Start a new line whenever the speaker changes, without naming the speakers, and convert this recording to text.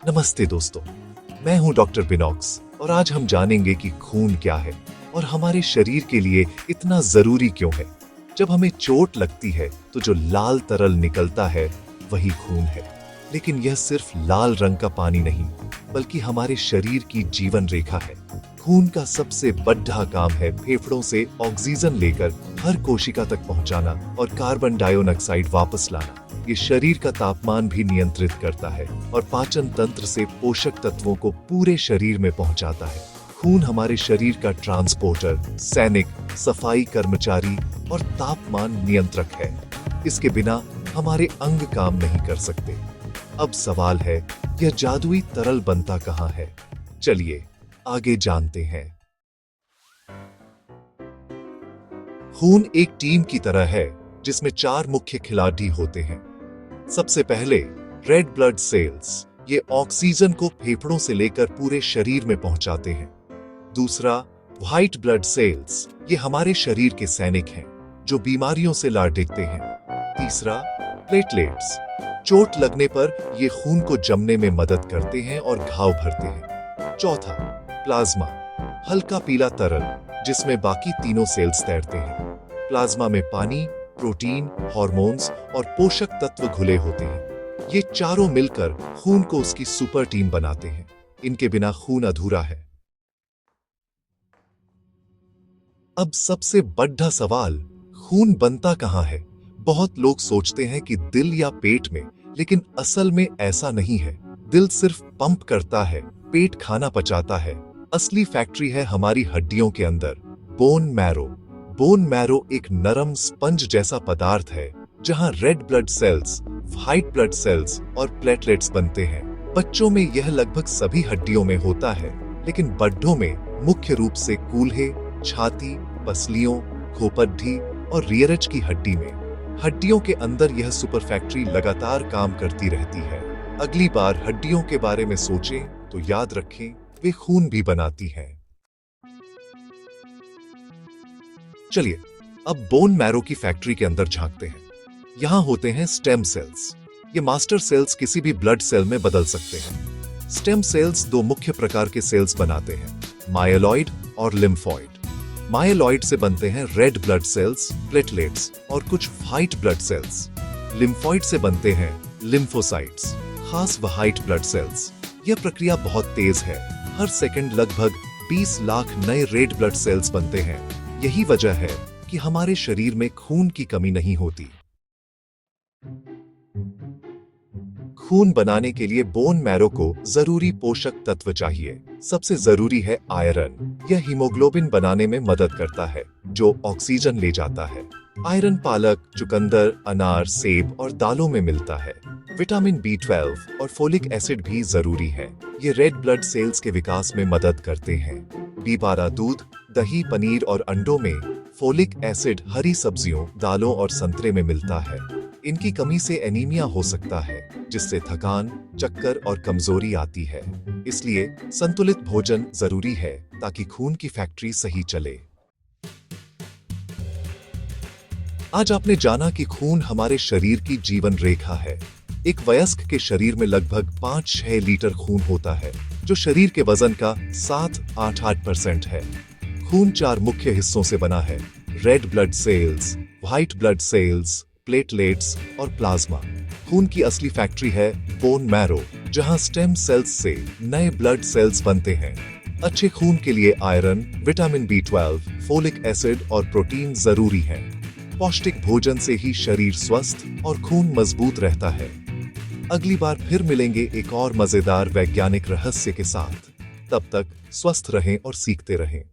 नमस्ते दोस्तों, मैं हूं डॉक्टर बिनॉक्स और आज हम जानेंगे कि खून क्या है और हमारे शरीर के लिए इतना जरूरी क्यों है। जब हमें चोट लगती है तो जो लाल तरल निकलता है वही खून है। लेकिन यह सिर्फ लाल रंग का पानी नहीं, बल्कि हमारे शरीर की जीवन रेखा है। खून का सबसे बड़ा काम है फेफड़ों से ऑक्सीजन लेकर हर कोशिका तक पहुंचाना और कार्बन डाइऑक्साइड वापस लाना। ये शरीर का तापमान भी नियंत्रित करता है और पाचन तंत्र से पोषक तत्वों को पूरे शरीर में पहुंचाता है। खून हमारे शरीर का ट्रांसपोर्टर, सैनिक, सफाई कर्मचारी और तापमान नियंत्रक है। इसके बिना हमारे अंग काम नहीं कर सकते। अब सवाल है, यह जादुई तरल बनता कहां है? चलिए आगे जानते हैं। खून एक टीम की तरह है जिसमें 4 मुख्य खिलाड़ी होते हैं। सबसे पहले रेड ब्लड सेल्स, ये ऑक्सीजन को फेफड़ों से लेकर पूरे शरीर में पहुंचाते हैं। दूसरा व्हाइट ब्लड सेल्स, ये हमारे शरीर के सैनिक हैं जो बीमारियों से लड़ते हैं। तीसरा प्लेटलेट्स, चोट लगने पर ये खून को जमने में मदद करते हैं और घाव भरते हैं। चौथा प्लाज्मा, हल्का पीला तरल जिसमें बाकी तीनों सेल्स तैरते हैं। प्लाज्मा में पानी, प्रोटीन, हार्मोन्स और पोषक तत्व घुले होते हैं। ये चारों मिलकर खून को उसकी सुपर टीम बनाते हैं। इनके बिना खून अधूरा है। अब सबसे बड़ा सवाल, खून बनता कहां है? बहुत लोग सोचते हैं कि दिल या पेट में, लेकिन असल में ऐसा नहीं है। दिल सिर्फ पंप करता है, पेट खाना पचाता है। असली फैक्ट्री है हमारी हड्डियों के अंदर, बोन मैरो। बोन मैरो एक नरम स्पंज जैसा पदार्थ है जहां red blood cells, white blood cells और प्लेटलेट्स बनते हैं। बच्चों में यह लगभग सभी हड्डियों में होता है, लेकिन बड्ढों में मुख्य रूप से कूल्हे, छाती, पसलियों, खोपड़ी और रियरच की हड्डी में। हड्डियों के अंदर यह सुपर फैक्ट्री लगातार काम करती रहती है। अगली बार हड्डियों के बारे में सोचें तो याद रखें, वे खून भी बनाती हैं। चलिए अब बोन मैरो की फैक्ट्री के अंदर झांकते हैं। यहां होते हैं स्टेम सेल्स। ये मास्टर सेल्स किसी भी ब्लड सेल में बदल सकते हैं। स्टेम सेल्स 2 मुख्य प्रकार के सेल्स बनाते हैं, माइलॉइड और लिम्फॉइड। माइलॉइड से बनते हैं रेड ब्लड सेल्स, प्लेटलेट्स और कुछ व्हाइट ब्लड सेल्स। लिम्फॉइड से बनते हैं लिम्फोसाइट्स, खास व्हाइट ब्लड सेल्स। यह प्रक्रिया बहुत तेज है। हर सेकंड लगभग 20 लाख नए रेड ब्लड सेल्स बनते हैं। यही वजह है कि हमारे शरीर में खून की कमी नहीं होती। खून बनाने के लिए बोन मैरो को जरूरी पोषक तत्व चाहिए। सबसे जरूरी है आयरन। यह हीमोग्लोबिन बनाने में मदद करता है, जो ऑक्सीजन ले जाता है। आयरन पालक, चुकंदर, अनार, सेब और दालों में मिलता है। विटामिन B12 और फोलिक एसिड भी जरूरी है। ये रेड ब्लड सेल्स के विकास में मदद करते हैं। B12 दूध, दही, पनीर और अंडों में, फोलिक एसिड हरी सब्जियों, दालों और संतरे में मिलता है। इनकी कमी से एनीमिया हो सकता है, जिससे थकान, चक्कर और कमजोरी आती है। इसलिए संतुलित भोजन जरूरी है ताकि खून की फैक्ट्री सही चले। आज आपने जाना कि खून हमारे शरीर की जीवन रेखा है। एक वयस्क के शरीर में लगभग 5-6 लीटर खून होता है, जो शरीर के वजन का 7-8% है। खून 4 मुख्य हिस्सों से बना है, red blood cells, white blood cells, platelets और प्लाज्मा। खून की असली फैक्ट्री है बोन मैरो, जहां स्टेम सेल्स से नए ब्लड सेल्स बनते हैं। अच्छे खून के लिए iron, vitamin B12, folic acid और प्रोटीन जरूरी है। पौष्टिक भोजन से ही शरीर स्वस्थ और खून मजबूत रहता है। अगली बार फिर मिलेंगे एक और मजेदार वैज्ञानिक रहस्य के साथ। तब तक स्वस्थ रहें और सीखते रहें।